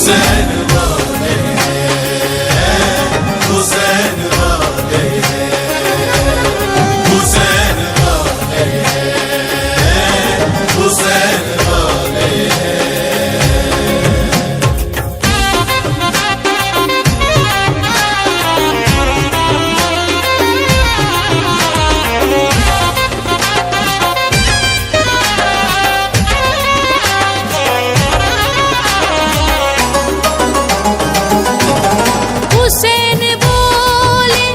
हुसैन वाले हैं, हुसैन वाले हैं, हुसैन वाले हैं, हुसैन वाले हैं। हुसैन बोले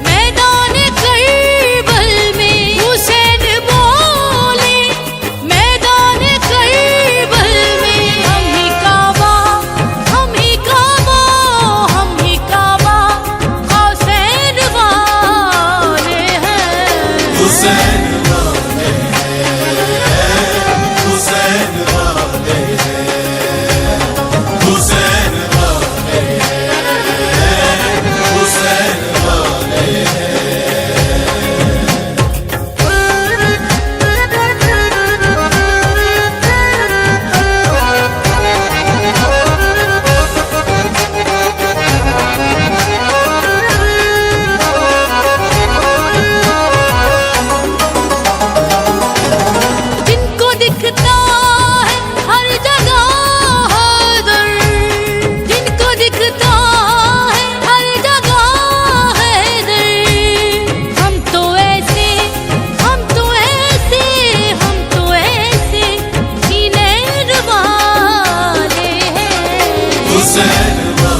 मैदान करबल में, हुसैन बोले मैदान करबल में, हम ही काबा, हम ही काबा, हम ही काबा, हुसैन वाले हैं। हुसैन वाले हैं, हुसैन वाले हैं, हुसैन वाले हैं, हुसैन वाले जिनको दिखता है हर जगह हैदर, जिनको दिखता है हर जगह हैदर, हम तो ऐसे, हम तो ऐसे, हम तो ऐसे ही नैन वाले हैं। हुसैन वाले